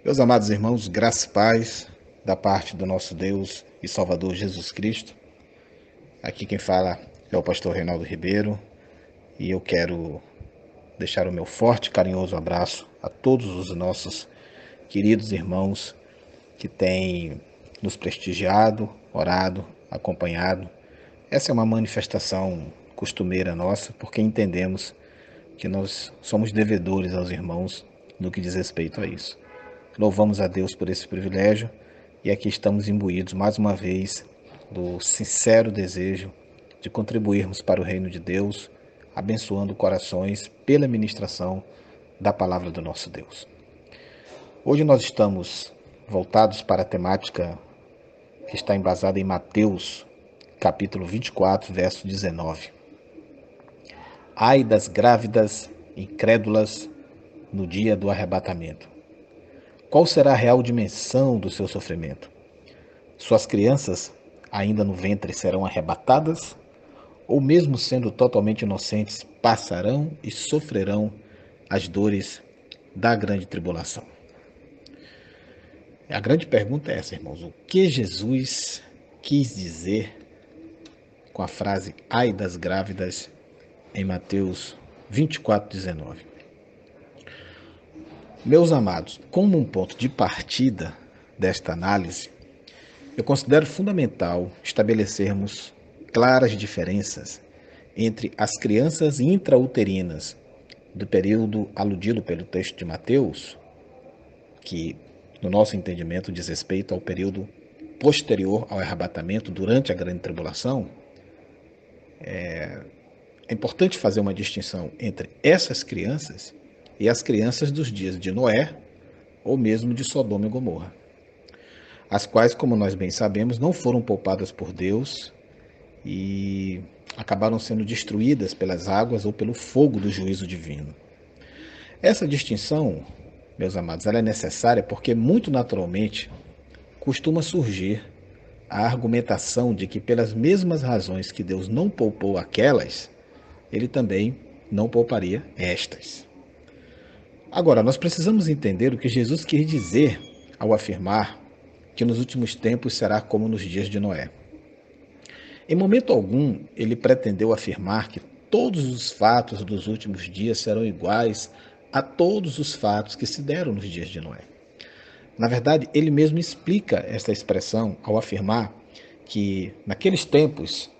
Meus amados irmãos, graça e paz da parte do nosso Deus e Salvador Jesus Cristo. Aqui quem fala é o pastor Reinaldo Ribeiro e eu quero deixar o meu forte e carinhoso abraço a todos os nossos queridos irmãos que têm nos prestigiado, orado, acompanhado. Essa é uma manifestação costumeira nossa, porque entendemos que nós somos devedores aos irmãos no que diz respeito a isso. Louvamos a Deus por esse privilégio e aqui estamos imbuídos mais uma vez do sincero desejo de contribuirmos para o reino de Deus, abençoando corações pela ministração da palavra do nosso Deus. Hoje nós estamos voltados para a temática que está embasada em Mateus, capítulo 24, verso 19. Ai das grávidas incrédulas no dia do arrebatamento. Qual será a real dimensão do seu sofrimento? Suas crianças, ainda no ventre, serão arrebatadas? Ou mesmo sendo totalmente inocentes, passarão e sofrerão as dores da grande tribulação? A grande pergunta é essa, irmãos. O que Jesus quis dizer com a frase ai das grávidas em Mateus 24:19? Meus amados, como um ponto de partida desta análise, eu considero fundamental estabelecermos claras diferenças entre as crianças intrauterinas do período aludido pelo texto de Mateus, que, no nosso entendimento, diz respeito ao período posterior ao arrebatamento, durante a grande tribulação. É importante fazer uma distinção entre essas crianças e as crianças dos dias de Noé, ou mesmo de Sodoma e Gomorra, as quais, como nós bem sabemos, não foram poupadas por Deus e acabaram sendo destruídas pelas águas ou pelo fogo do juízo divino. Essa distinção, meus amados, ela é necessária porque muito naturalmente costuma surgir a argumentação de que pelas mesmas razões que Deus não poupou aquelas, ele também não pouparia estas. Agora, nós precisamos entender o que Jesus quis dizer ao afirmar que nos últimos tempos será como nos dias de Noé. Em momento algum, ele pretendeu afirmar que todos os fatos dos últimos dias serão iguais a todos os fatos que se deram nos dias de Noé. Na verdade, ele mesmo explica esta expressão ao afirmar que naqueles tempos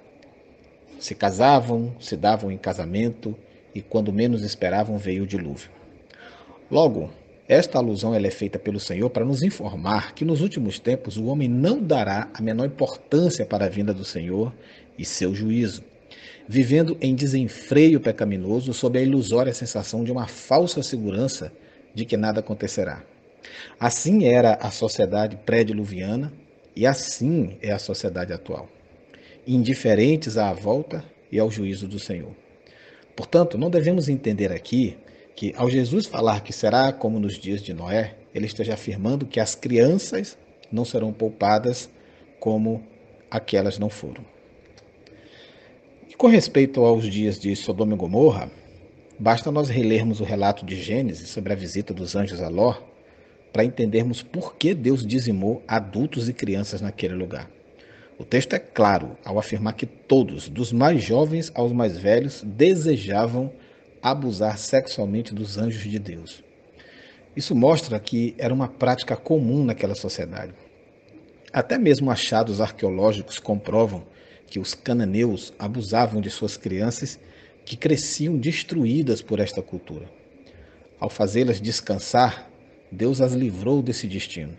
se casavam, se davam em casamento e quando menos esperavam veio o dilúvio. Logo, esta alusão ela é feita pelo Senhor para nos informar que nos últimos tempos o homem não dará a menor importância para a vinda do Senhor e seu juízo, vivendo em desenfreio pecaminoso sob a ilusória sensação de uma falsa segurança de que nada acontecerá. Assim era a sociedade pré-diluviana e assim é a sociedade atual, indiferentes à volta e ao juízo do Senhor. Portanto, não devemos entender aqui que, ao Jesus falar que será como nos dias de Noé, ele esteja afirmando que as crianças não serão poupadas como aquelas não foram. E com respeito aos dias de Sodoma e Gomorra, basta nós relermos o relato de Gênesis sobre a visita dos anjos a Ló para entendermos por que Deus dizimou adultos e crianças naquele lugar. O texto é claro ao afirmar que todos, dos mais jovens aos mais velhos, desejavam abusar sexualmente dos anjos de Deus. Isso mostra que era uma prática comum naquela sociedade. Até mesmo achados arqueológicos comprovam que os cananeus abusavam de suas crianças que cresciam destruídas por esta cultura. Ao fazê-las descansar, Deus as livrou desse destino,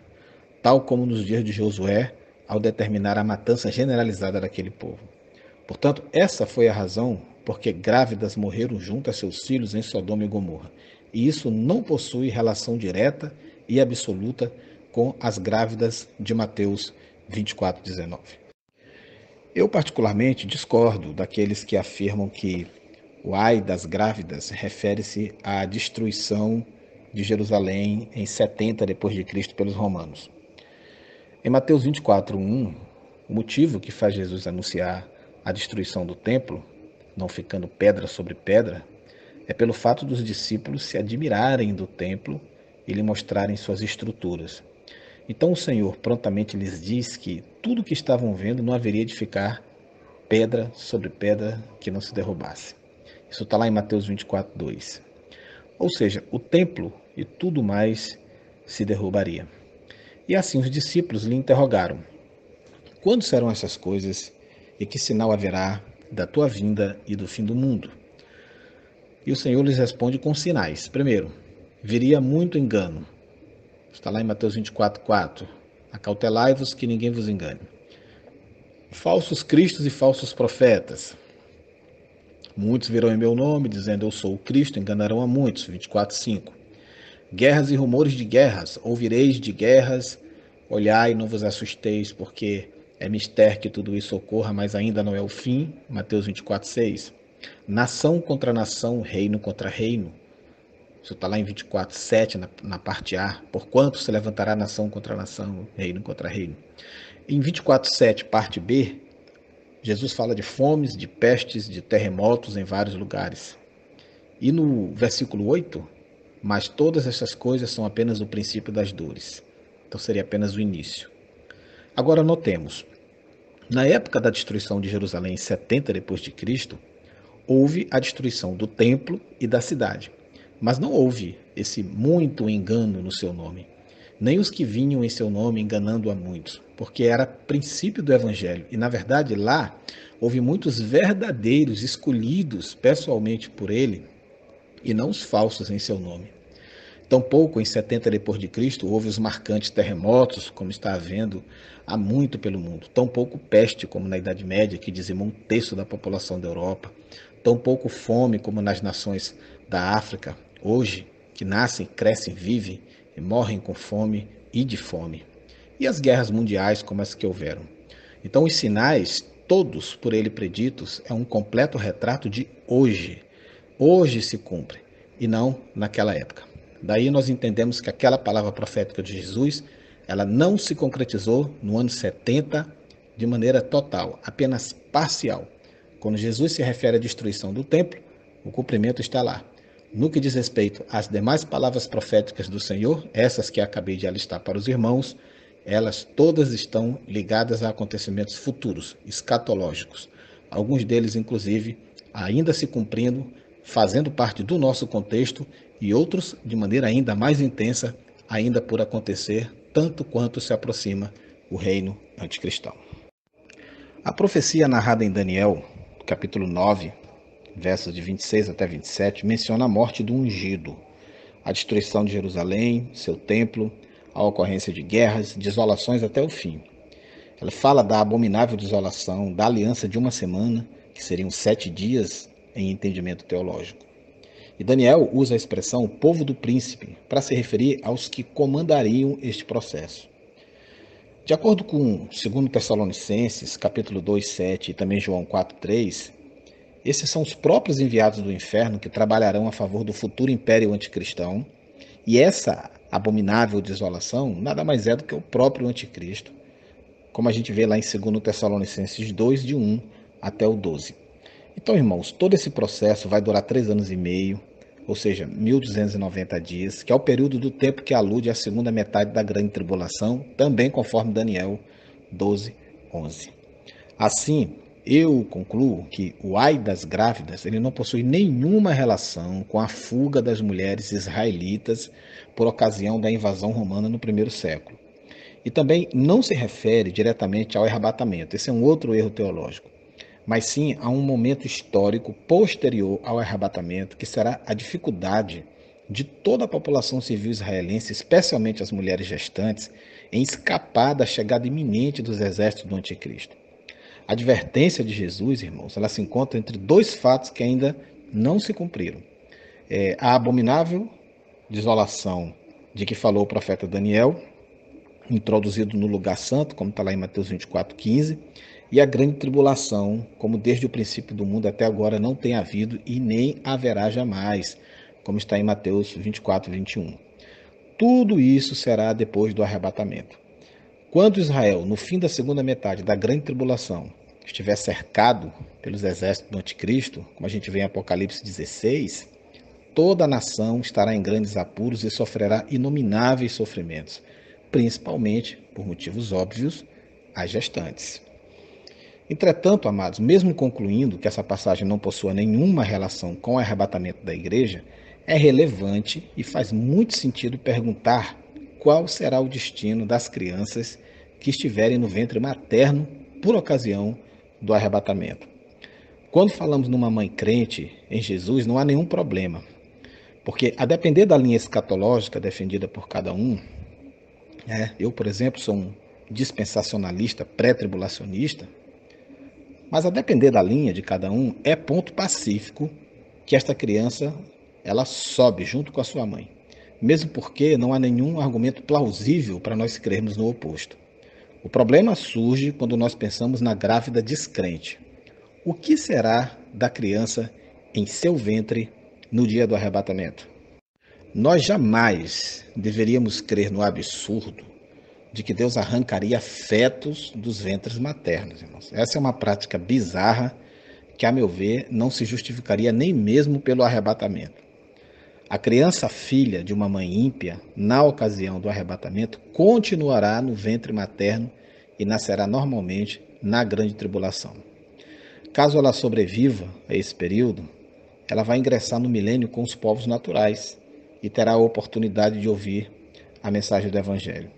tal como nos dias de Josué, ao determinar a matança generalizada daquele povo. Portanto, essa foi a razão porque grávidas morreram junto a seus filhos em Sodoma e Gomorra. E isso não possui relação direta e absoluta com as grávidas de Mateus 24:19. Eu particularmente discordo daqueles que afirmam que o ai das grávidas refere-se à destruição de Jerusalém em 70 depois de Cristo pelos romanos. Em Mateus 24:1, o motivo que faz Jesus anunciar a destruição do templo, não ficando pedra sobre pedra, é pelo fato dos discípulos se admirarem do templo e lhe mostrarem suas estruturas. Então o Senhor prontamente lhes diz que tudo o que estavam vendo não haveria de ficar pedra sobre pedra que não se derrubasse. Isso está lá em Mateus 24, 2. Ou seja, o templo e tudo mais se derrubaria. E assim os discípulos lhe interrogaram: quando serão essas coisas e que sinal haverá da tua vinda e do fim do mundo? E o Senhor lhes responde com sinais. Primeiro, viria muito engano. Está lá em Mateus 24, 4. Acautelai-vos que ninguém vos engane. Falsos cristos e falsos profetas. Muitos virão em meu nome, dizendo eu sou o Cristo, enganarão a muitos. 24, 5. Guerras e rumores de guerras. Ouvireis de guerras. Olhai, não vos assusteis, porque é mister que tudo isso ocorra, mas ainda não é o fim. Mateus 24, 6. Nação contra nação, reino contra reino. Isso está lá em 24, 7, na parte A. Porquanto se levantará nação contra nação, reino contra reino. Em 24, 7, parte B, Jesus fala de fomes, de pestes, de terremotos em vários lugares. E no versículo 8, mas todas essas coisas são apenas o princípio das dores. Então seria apenas o início. Agora notemos, na época da destruição de Jerusalém, em 70 depois de Cristo, houve a destruição do templo e da cidade. Mas não houve esse muito engano no seu nome, nem os que vinham em seu nome enganando a muitos, porque era princípio do evangelho. E na verdade lá houve muitos verdadeiros escolhidos pessoalmente por ele e não os falsos em seu nome. Tampouco em 70 depois de Cristo houve os marcantes terremotos, como está havendo há muito pelo mundo. Tampouco peste, como na Idade Média, que dizimou um terço da população da Europa. Tampouco fome, como nas nações da África, hoje, que nascem, crescem, vivem e morrem com fome e de fome. E as guerras mundiais, como as que houveram. Então, os sinais, todos por ele preditos, é um completo retrato de hoje. Hoje se cumpre, e não naquela época. Daí nós entendemos que aquela palavra profética de Jesus, ela não se concretizou no ano 70 de maneira total, apenas parcial. Quando Jesus se refere à destruição do templo, o cumprimento está lá. No que diz respeito às demais palavras proféticas do Senhor, essas que acabei de alistar para os irmãos, elas todas estão ligadas a acontecimentos futuros, escatológicos. Alguns deles, inclusive, ainda se cumprindo, fazendo parte do nosso contexto, e outros de maneira ainda mais intensa, ainda por acontecer, tanto quanto se aproxima o reino anticristão. A profecia narrada em Daniel, capítulo 9, versos de 26 até 27, menciona a morte do ungido, a destruição de Jerusalém, seu templo, a ocorrência de guerras, desolações até o fim. Ela fala da abominável desolação, da aliança de uma semana, que seriam 7 dias em entendimento teológico. E Daniel usa a expressão o povo do príncipe para se referir aos que comandariam este processo. De acordo com 2 Tessalonicenses, capítulo 2, 7 e também João 4, 3, esses são os próprios enviados do inferno que trabalharão a favor do futuro império anticristão, e essa abominável desolação nada mais é do que o próprio anticristo, como a gente vê lá em 2 Tessalonicenses 2, de 1 até o 12. Então, irmãos, todo esse processo vai durar 3 anos e meio, ou seja, 1290 dias, que é o período do tempo que alude à segunda metade da grande tribulação, também conforme Daniel 12, 11. Assim, eu concluo que o ai das grávidas ele não possui nenhuma relação com a fuga das mulheres israelitas por ocasião da invasão romana no primeiro século. E também não se refere diretamente ao arrebatamento. Esse é um outro erro teológico. Mas sim a um momento histórico posterior ao arrebatamento, que será a dificuldade de toda a população civil israelense, especialmente as mulheres gestantes, em escapar da chegada iminente dos exércitos do anticristo. A advertência de Jesus, irmãos, ela se encontra entre dois fatos que ainda não se cumpriram. A abominável desolação de que falou o profeta Daniel, introduzido no lugar santo, como está lá em Mateus 24, 15, e a grande tribulação, como desde o princípio do mundo até agora não tem havido e nem haverá jamais, como está em Mateus 24, 21. Tudo isso será depois do arrebatamento. Quando Israel, no fim da segunda metade da grande tribulação, estiver cercado pelos exércitos do anticristo, como a gente vê em Apocalipse 16, toda a nação estará em grandes apuros e sofrerá inomináveis sofrimentos, principalmente, por motivos óbvios, as gestantes. Entretanto, amados, mesmo concluindo que essa passagem não possua nenhuma relação com o arrebatamento da igreja, é relevante e faz muito sentido perguntar qual será o destino das crianças que estiverem no ventre materno por ocasião do arrebatamento. Quando falamos numa mãe crente em Jesus, não há nenhum problema, porque a depender da linha escatológica defendida por cada um, eu, por exemplo, sou um dispensacionalista pré-tribulacionista, mas a depender da linha de cada um, é ponto pacífico que esta criança ela sobe junto com a sua mãe, mesmo porque não há nenhum argumento plausível para nós crermos no oposto. O problema surge quando nós pensamos na grávida descrente. O que será da criança em seu ventre no dia do arrebatamento? Nós jamais deveríamos crer no absurdo de que Deus arrancaria fetos dos ventres maternos, irmãos. Essa é uma prática bizarra que, a meu ver, não se justificaria nem mesmo pelo arrebatamento. A criança filha de uma mãe ímpia, na ocasião do arrebatamento, continuará no ventre materno e nascerá normalmente na grande tribulação. Caso ela sobreviva a esse período, ela vai ingressar no milênio com os povos naturais e terá a oportunidade de ouvir a mensagem do Evangelho.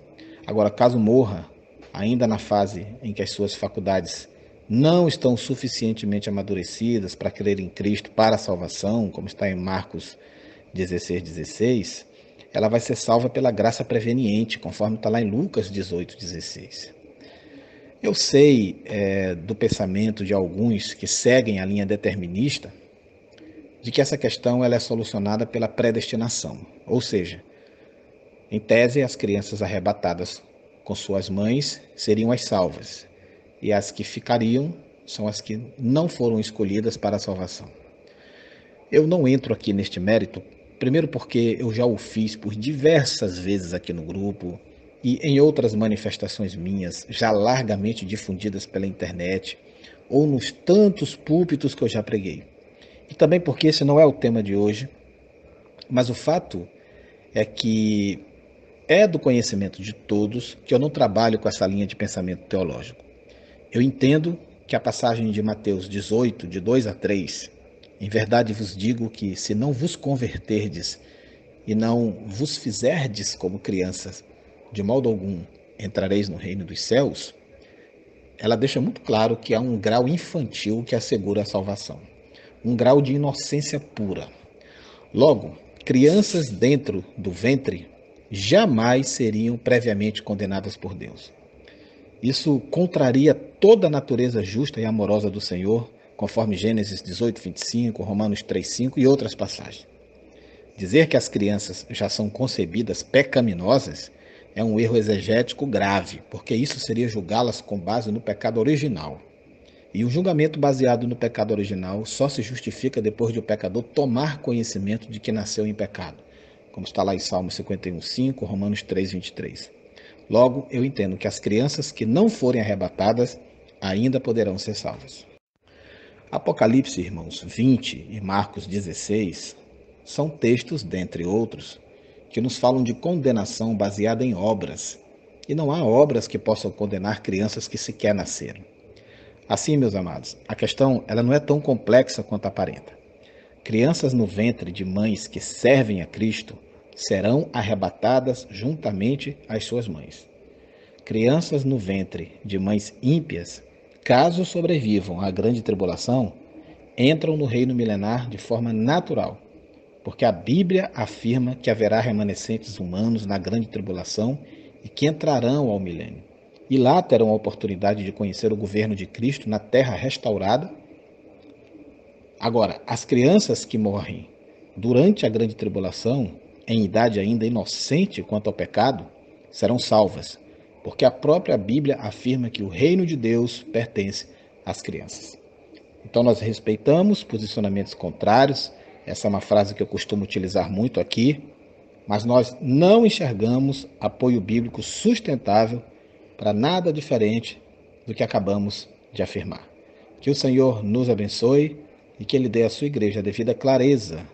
Agora, caso morra, ainda na fase em que as suas faculdades não estão suficientemente amadurecidas para crer em Cristo para a salvação, como está em Marcos 16:16, ela vai ser salva pela graça preveniente, conforme está lá em Lucas 18:16. Eu sei do pensamento de alguns que seguem a linha determinista de que essa questão ela é solucionada pela predestinação, ou seja, em tese, as crianças arrebatadas com suas mães seriam as salvas, e as que ficariam são as que não foram escolhidas para a salvação. Eu não entro aqui neste mérito, primeiro porque eu já o fiz por diversas vezes aqui no grupo e em outras manifestações minhas, já largamente difundidas pela internet, ou nos tantos púlpitos que eu já preguei. E também porque esse não é o tema de hoje, mas o fato é que é do conhecimento de todos que eu não trabalho com essa linha de pensamento teológico. Eu entendo que a passagem de Mateus 18, de 2 a 3, em verdade vos digo que se não vos converterdes e não vos fizerdes como crianças, de modo algum entrareis no reino dos céus, ela deixa muito claro que há um grau infantil que assegura a salvação, um grau de inocência pura. Logo, crianças dentro do ventre jamais seriam previamente condenadas por Deus. Isso contraria toda a natureza justa e amorosa do Senhor, conforme Gênesis 18:25, Romanos 3:5 e outras passagens. Dizer que as crianças já são concebidas pecaminosas é um erro exegético grave, porque isso seria julgá-las com base no pecado original. E o julgamento baseado no pecado original só se justifica depois de o pecador tomar conhecimento de que nasceu em pecado, como está lá em Salmo 51:5, Romanos 3:23. Logo, eu entendo que as crianças que não forem arrebatadas ainda poderão ser salvas. Apocalipse, irmãos, 20 e Marcos 16 são textos, dentre outros, que nos falam de condenação baseada em obras. E não há obras que possam condenar crianças que sequer nasceram. Assim, meus amados, a questão ela não é tão complexa quanto aparenta. Crianças no ventre de mães que servem a Cristo serão arrebatadas juntamente às suas mães. Crianças no ventre de mães ímpias, caso sobrevivam à grande tribulação, entram no reino milenar de forma natural, porque a Bíblia afirma que haverá remanescentes humanos na grande tribulação e que entrarão ao milênio. E lá terão a oportunidade de conhecer o governo de Cristo na terra restaurada. Agora, as crianças que morrem durante a grande tribulação, em idade ainda inocente quanto ao pecado, serão salvas, porque a própria Bíblia afirma que o reino de Deus pertence às crianças. Então nós respeitamos posicionamentos contrários, essa é uma frase que eu costumo utilizar muito aqui, mas nós não enxergamos apoio bíblico sustentável para nada diferente do que acabamos de afirmar. Que o Senhor nos abençoe e que Ele dê à sua igreja a devida clareza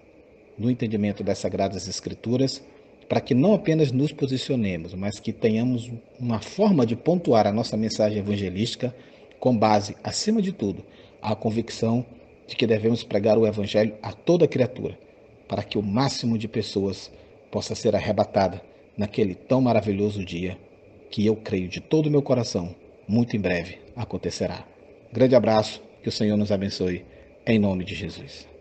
no entendimento das Sagradas Escrituras, para que não apenas nos posicionemos, mas que tenhamos uma forma de pontuar a nossa mensagem evangelística com base, acima de tudo, à convicção de que devemos pregar o Evangelho a toda criatura, para que o máximo de pessoas possa ser arrebatada naquele tão maravilhoso dia que eu creio de todo o meu coração, muito em breve acontecerá. Grande abraço, que o Senhor nos abençoe, em nome de Jesus.